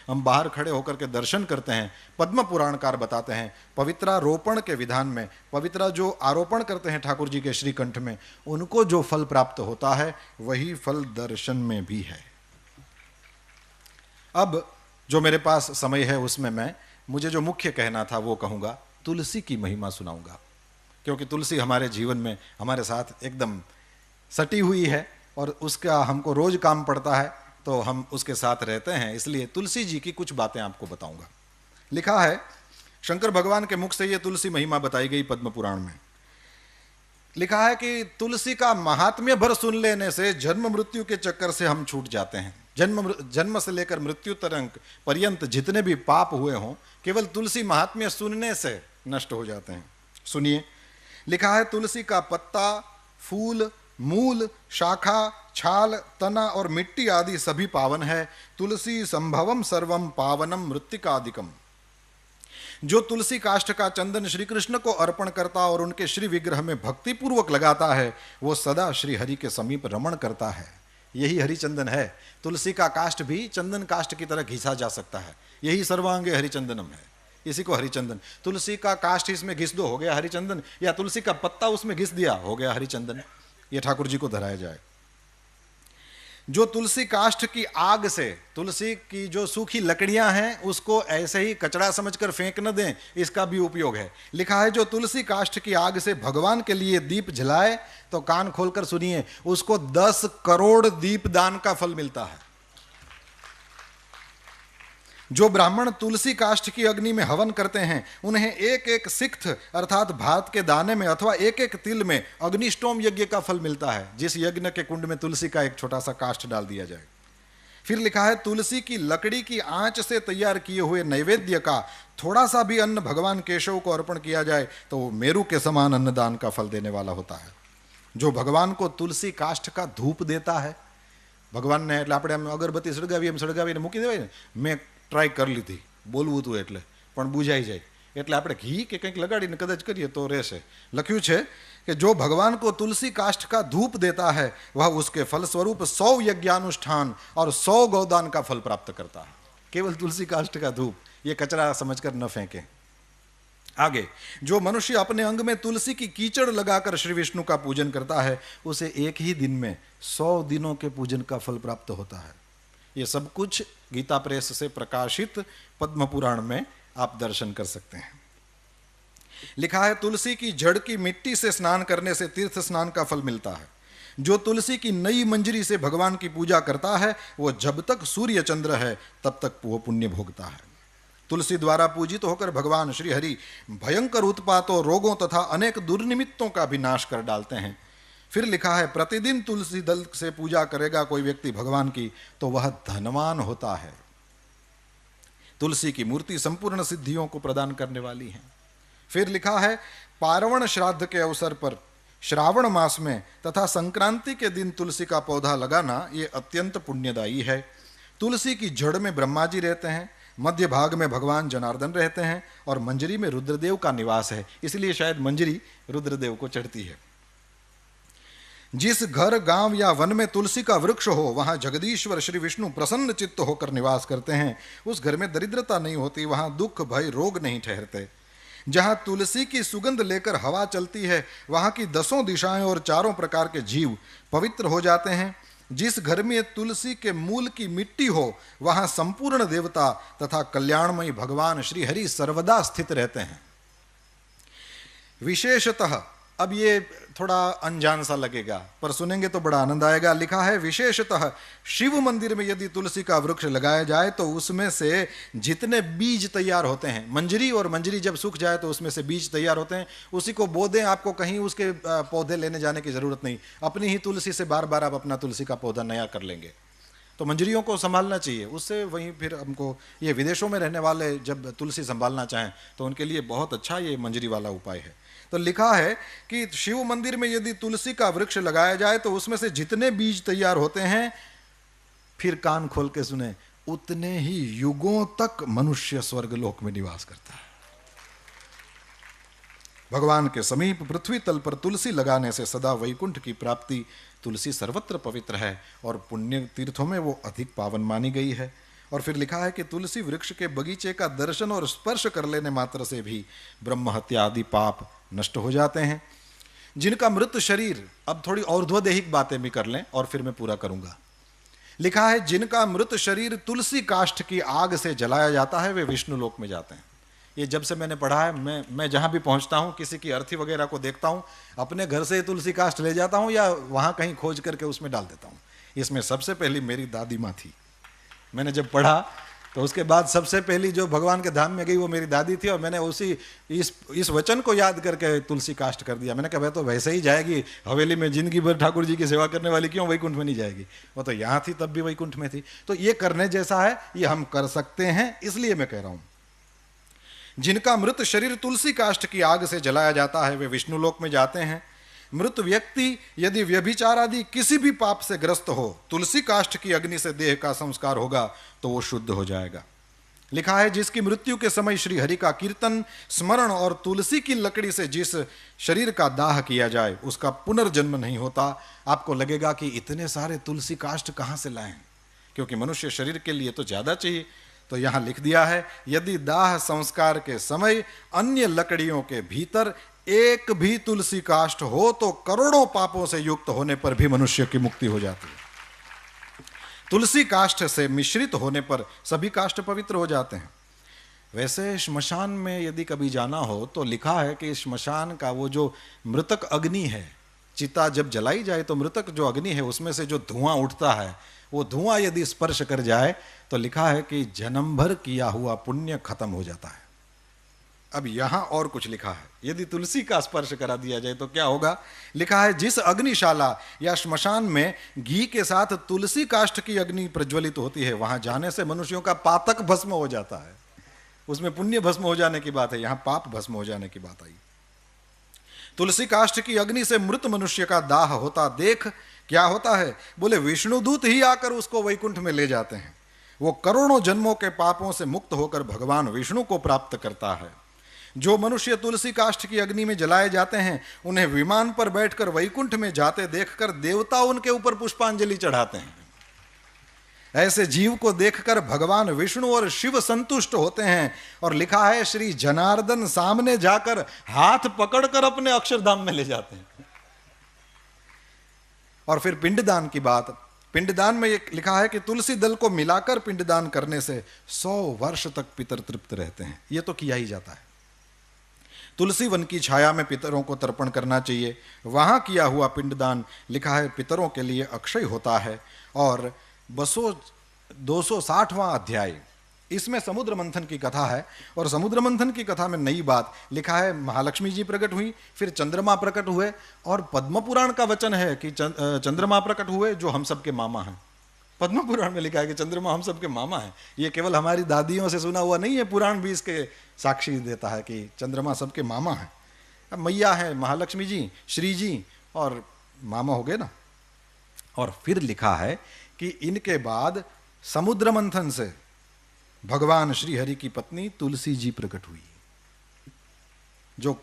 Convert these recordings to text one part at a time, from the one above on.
हम बाहर खड़े होकर के दर्शन करते हैं। पद्म पुराणकार बताते हैं पवित्रारोपण के विधान में, पवित्रा जो आरोपण करते हैं ठाकुर जी के श्रीकंठ में, उनको जो फल प्राप्त होता है वही फल दर्शन में भी है। अब जो मेरे पास समय है उसमें मुझे जो मुख्य कहना था वो कहूँगा, तुलसी की महिमा सुनाऊंगा, क्योंकि तुलसी हमारे जीवन में हमारे साथ एकदम सटी हुई है और उसका हमको रोज काम पड़ता है, तो हम उसके साथ रहते हैं, इसलिए तुलसी जी की कुछ बातें आपको बताऊंगा। लिखा है शंकर भगवान के मुख से ये तुलसी महिमा बताई गई पद्म पुराण में। लिखा है कि तुलसी का महात्म्य भर सुन लेने से जन्म मृत्यु के चक्कर से हम छूट जाते हैं। जन्म से लेकर मृत्यु तक पर्यंत जितने भी पाप हुए हों केवल तुलसी महात्म्य सुनने से नष्ट हो जाते हैं। सुनिए, लिखा है तुलसी का पत्ता, फूल, मूल, शाखा, छाल, तना और मिट्टी आदि सभी पावन है। तुलसी संभवम सर्वम पावनम मृत्तिकादिकम। जो तुलसी काष्ठ का चंदन श्री कृष्ण को अर्पण करता और उनके श्री विग्रह में भक्ति पूर्वक लगाता है वो सदा श्री हरि के समीप रमण करता है। यही हरिचंदन है। तुलसी का काष्ठ भी चंदन काष्ठ की तरह घिसा जा सकता है, यही सर्वांगे हरिचंदनम है, इसी को हरिचंदन। तुलसी का काष्ठ इसमें घिस दो, हो गया हरिचंदन, या तुलसी का पत्ता उसमें घिस दिया, हो गया हरिचंदन। ये ठाकुर जी को धराया जाए। जो तुलसी काष्ठ की आग से, तुलसी की जो सूखी लकड़ियां हैं उसको ऐसे ही कचरा समझकर फेंक न दें, इसका भी उपयोग है। लिखा है जो तुलसी काष्ठ की आग से भगवान के लिए दीप जलाए, तो कान खोलकर सुनिए, उसको 10 करोड़ दीप दान का फल मिलता है। जो ब्राह्मण तुलसी काष्ठ की अग्नि में हवन करते हैं उन्हें एक एक सिक्त अर्थात भात के दाने में अथवा एक एक तिल में अग्निष्टोम यज्ञ का फल मिलता है, जिस यज्ञ के कुंड में तुलसी का एक छोटा सा काष्ठ डाल दिया जाए। फिर लिखा है तुलसी की लकड़ी की आंच से तैयार किए हुए नैवेद्य का थोड़ा सा भी अन्न भगवान केशव को अर्पण किया जाए तो वो मेरु के समान अन्नदान का फल देने वाला होता है। जो भगवान को तुलसी काष्ठ का धूप देता है, भगवान ने એટલે આપણે અગરબત્તી સળગાવીને મૂકી દેવાય ને, મેં ટ્રાય કરી લીધી બોલવું હતું એટલે પણ બુઝાઈ જાય, એટલે આપણે ઘી કે કંઈક લગાડીને કદાચ કરીએ તો રહેશે। લખ્યું છે कि जो भगवान को तुलसी काष्ठ का धूप देता है वह उसके फल स्वरूप 100 यज्ञानुष्ठान और 100 गौदान का फल प्राप्त करता है। केवल तुलसी काष्ठ का धूप, ये कचरा समझकर न फेंकें। आगे, जो मनुष्य अपने अंग में तुलसी की कीचड़ लगाकर श्री विष्णु का पूजन करता है उसे एक ही दिन में 100 दिनों के पूजन का फल प्राप्त होता है। ये सब कुछ गीता प्रेस से प्रकाशित पद्म पुराण में आप दर्शन कर सकते हैं। लिखा है तुलसी की जड़ की मिट्टी से स्नान करने से तीर्थ स्नान का फल मिलता है। जो तुलसी की नई मंजरी से भगवान की पूजा करता है वो जब तक सूर्य चंद्र है तब तक वो पुण्य भोगता है। तुलसी द्वारा पूजित होकर भगवान श्री हरि भयंकर उत्पातों, रोगों तथा अनेक दुर्निमित्तों का भी नाश कर डालते हैं। फिर लिखा है प्रतिदिन तुलसी दल से पूजा करेगा कोई व्यक्ति भगवान की तो वह धनवान होता है। तुलसी की मूर्ति संपूर्ण सिद्धियों को प्रदान करने वाली है। फिर लिखा है पार्वण श्राद्ध के अवसर पर श्रावण मास में तथा संक्रांति के दिन तुलसी का पौधा लगाना ये अत्यंत पुण्यदायी है। तुलसी की जड़ में ब्रह्मा जी रहते हैं, मध्य भाग में भगवान जनार्दन रहते हैं और मंजरी में रुद्रदेव का निवास है, इसलिए शायद मंजरी रुद्रदेव को चढ़ती है। जिस घर, गांव या वन में तुलसी का वृक्ष हो वहां जगदीश्वर श्री विष्णु प्रसन्न चित्त होकर निवास करते हैं। उस घर में दरिद्रता नहीं होती, वहां दुख भय रोग नहीं ठहरते। जहां तुलसी की सुगंध लेकर हवा चलती है वहां की 10 दिशाएं और 4 प्रकार के जीव पवित्र हो जाते हैं। जिस घर में तुलसी के मूल की मिट्टी हो वहां संपूर्ण देवता तथा कल्याणमयी भगवान श्री हरि सर्वदा स्थित रहते हैं। विशेषतः, अब ये थोड़ा अनजान सा लगेगा पर सुनेंगे तो बड़ा आनंद आएगा। लिखा है विशेषतः शिव मंदिर में यदि तुलसी का वृक्ष लगाया जाए तो उसमें से जितने बीज तैयार होते हैं, मंजरी और मंजरी जब सूख जाए तो उसमें से बीज तैयार होते हैं, उसी को बो दें, आपको कहीं उसके पौधे लेने जाने की जरूरत नहीं, अपनी ही तुलसी से बार बार आप अपना तुलसी का पौधा नया कर लेंगे। तो मंजरियों को संभालना चाहिए, उससे वहीं फिर हमको ये विदेशों में रहने वाले जब तुलसी संभालना चाहें तो उनके लिए बहुत अच्छा ये मंजरी वाला उपाय है। तो लिखा है कि शिव मंदिर में यदि तुलसी का वृक्ष लगाया जाए तो उसमें से जितने बीज तैयार होते हैं, फिर कान खोल के सुने, उतने ही युगों तक मनुष्य स्वर्गलोक में निवास करता है। भगवान के समीप पृथ्वी तल पर तुलसी लगाने से सदा वैकुंठ की प्राप्ति। तुलसी सर्वत्र पवित्र है और पुण्य तीर्थों में वो अधिक पावन मानी गई है। और फिर लिखा है कि तुलसी वृक्ष के बगीचे का दर्शन और स्पर्श कर लेने मात्र से भी ब्रह्म हत्या आदि पाप नष्ट हो जाते हैं। जिनका मृत शरीर, अब थोड़ी और्ध्वदेहिक बातें भी कर लें और फिर मैं पूरा करूंगा। लिखा है जिनका मृत शरीर तुलसी काष्ठ की आग से जलाया जाता है वे विष्णु लोक में जाते हैं। ये जब से मैंने पढ़ा है, मैं जहां भी पहुंचता हूं, किसी की अर्थी वगैरह को देखता हूं, अपने घर से तुलसी काष्ठ ले जाता हूं या वहां कहीं खोज करके उसमें डाल देता हूं। इसमें सबसे पहली मेरी दादी माँ थी। मैंने जब पढ़ा तो उसके बाद सबसे पहली जो भगवान के धाम में गई वो मेरी दादी थी, और मैंने उसी इस वचन को याद करके तुलसी काष्ठ कर दिया। मैंने कहा वह तो वैसे ही जाएगी, हवेली में जिंदगी भर ठाकुर जी की सेवा करने वाली क्यों वैकुंठ में नहीं जाएगी, वो तो यहाँ थी तब भी वैकुंठ में थी। तो ये करने जैसा है, ये हम कर सकते हैं, इसलिए मैं कह रहा हूं जिनका मृत शरीर तुलसी काष्ठ की आग से जलाया जाता है वे विष्णु लोक में जाते हैं। मृत व्यक्ति यदि व्यभिचार आदि किसी भी पाप से ग्रस्त हो, तुलसी काष्ठ की अग्नि से देह का संस्कार होगा तो वो शुद्ध हो जाएगा। लिखा है जिसकी मृत्यु के समय श्री हरि का कीर्तन स्मरण और तुलसी की लकड़ी से जिस शरीर का दाह किया जाए उसका पुनर्जन्म नहीं होता। आपको लगेगा कि इतने सारे तुलसी काष्ठ कहां से लाएं, क्योंकि मनुष्य शरीर के लिए तो ज्यादा चाहिए। तो यहां लिख दिया है यदि दाह संस्कार के समय अन्य लकड़ियों के भीतर एक भी तुलसी काष्ठ हो तो करोड़ों पापों से युक्त होने पर भी मनुष्य की मुक्ति हो जाती है। तुलसी काष्ठ से मिश्रित होने पर सभी काष्ठ पवित्र हो जाते हैं। वैसे श्मशान में यदि कभी जाना हो तो लिखा है कि श्मशान का वो जो मृतक अग्नि है, चिता जब जलाई जाए तो मृतक जो अग्नि है उसमें से जो धुआं उठता है, वो धुआं यदि स्पर्श कर जाए तो लिखा है कि जन्म भर किया हुआ पुण्य खत्म हो जाता है। अब यहां और कुछ लिखा है, यदि तुलसी का स्पर्श करा दिया जाए तो क्या होगा। लिखा है जिस अग्निशाला या श्मशान में घी के साथ तुलसी काष्ठ की अग्नि प्रज्वलित होती है वहां जाने से मनुष्यों का पातक भस्म हो जाता है। उसमें पुण्य भस्म हो जाने की बात है, यहां पाप भस्म हो जाने की बात आई। तुलसी काष्ठ की अग्नि से मृत मनुष्य का दाह होता देख क्या होता है, बोले विष्णुदूत ही आकर उसको वैकुंठ में ले जाते हैं। वो करोड़ों जन्मों के पापों से मुक्त होकर भगवान विष्णु को प्राप्त करता है। जो मनुष्य तुलसी काष्ठ की अग्नि में जलाए जाते हैं उन्हें विमान पर बैठकर वैकुंठ में जाते देखकर देवता उनके ऊपर पुष्पांजलि चढ़ाते हैं। ऐसे जीव को देखकर भगवान विष्णु और शिव संतुष्ट होते हैं, और लिखा है श्री जनार्दन सामने जाकर हाथ पकड़कर अपने अक्षरधाम में ले जाते हैं। और फिर पिंडदान की बात, पिंडदान में ये लिखा है कि तुलसी दल को मिलाकर पिंडदान करने से 100 वर्ष तक पितर तृप्त रहते हैं। ये तो किया ही जाता है। तुलसी वन की छाया में पितरों को तर्पण करना चाहिए। वहां किया हुआ पिंडदान लिखा है पितरों के लिए अक्षय होता है। और 260वां अध्याय, इसमें समुद्र मंथन की कथा है, और समुद्र मंथन की कथा में नई बात लिखा है महालक्ष्मी जी प्रकट हुई, फिर चंद्रमा प्रकट हुए, और पद्म पुराण का वचन है कि चंद्रमा प्रकट हुए जो हम सबके मामा हैं। पद्म पुराण में लिखा है कि चंद्रमा हम सबके मामा हैं। ये केवल हमारी दादियों से सुना हुआ नहीं है, पुराण भी इसके साक्षी देता है कि चंद्रमा सबके मामा हैं। अब मैया है महालक्ष्मी जी, श्री जी, और मामा हो गए ना। और फिर लिखा है कि इनके बाद समुद्र मंथन से भगवान श्री हरि की पत्नी तुलसी जी प्रकट हुई, जो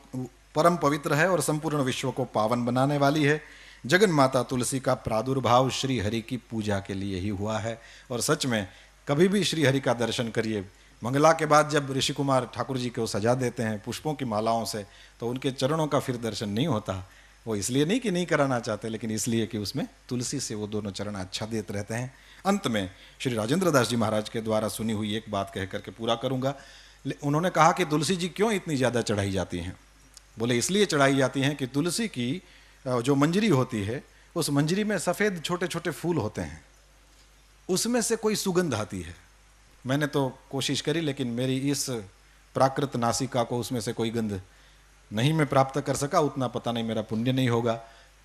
परम पवित्र है और संपूर्ण विश्व को पावन बनाने वाली है। जगन माता तुलसी का प्रादुर्भाव श्री हरि की पूजा के लिए ही हुआ है। और सच में कभी भी श्री हरि का दर्शन करिए, मंगला के बाद जब ऋषि कुमार ठाकुर जी को सजा देते हैं पुष्पों की मालाओं से, तो उनके चरणों का फिर दर्शन नहीं होता। वो इसलिए नहीं कि नहीं कराना चाहते, लेकिन इसलिए कि उसमें तुलसी से वो दोनों चरण अच्छा देते रहते हैं। अंत में श्री राजेंद्र दास जी महाराज के द्वारा सुनी हुई एक बात कह करके पूरा करूंगा। उन्होंने कहा कि तुलसी जी क्यों इतनी ज़्यादा चढ़ाई जाती हैं। बोले इसलिए चढ़ाई जाती हैं कि तुलसी की जो मंजरी होती है, उस मंजरी में सफ़ेद छोटे छोटे फूल होते हैं, उसमें से कोई सुगंध आती है। मैंने तो कोशिश करी, लेकिन मेरी इस प्राकृत नासिका को उसमें से कोई गंध नहीं मैं प्राप्त कर सका। उतना पता नहीं मेरा पुण्य नहीं होगा,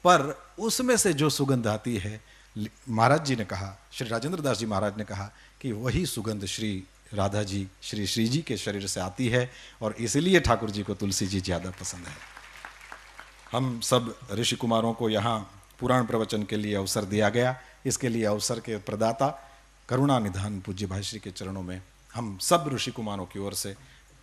पर उसमें से जो सुगंध आती है, महाराज जी ने कहा, श्री राजेंद्र दास जी महाराज ने कहा कि वही सुगंध श्री राधा जी, श्री श्री जी के शरीर से आती है, और इसलिए ठाकुर जी को तुलसी जी ज़्यादा पसंद है। हम सब ऋषि कुमारों को यहाँ पुराण प्रवचन के लिए अवसर दिया गया। इसके लिए अवसर के प्रदाता करुणा निधान पूज्य भाई श्री के चरणों में हम सब ऋषि कुमारों की ओर से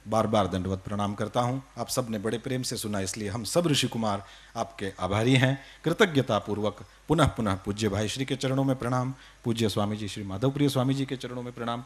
बार बार दंडवत प्रणाम करता हूँ। आप सब ने बड़े प्रेम से सुना, इसलिए हम सब ऋषि कुमार आपके आभारी हैं। कृतज्ञता पूर्वक पुनः पुनः पूज्य भाई श्री के चरणों में प्रणाम, पूज्य स्वामी जी श्री माधवप्रिय स्वामी जी के चरणों में प्रणाम,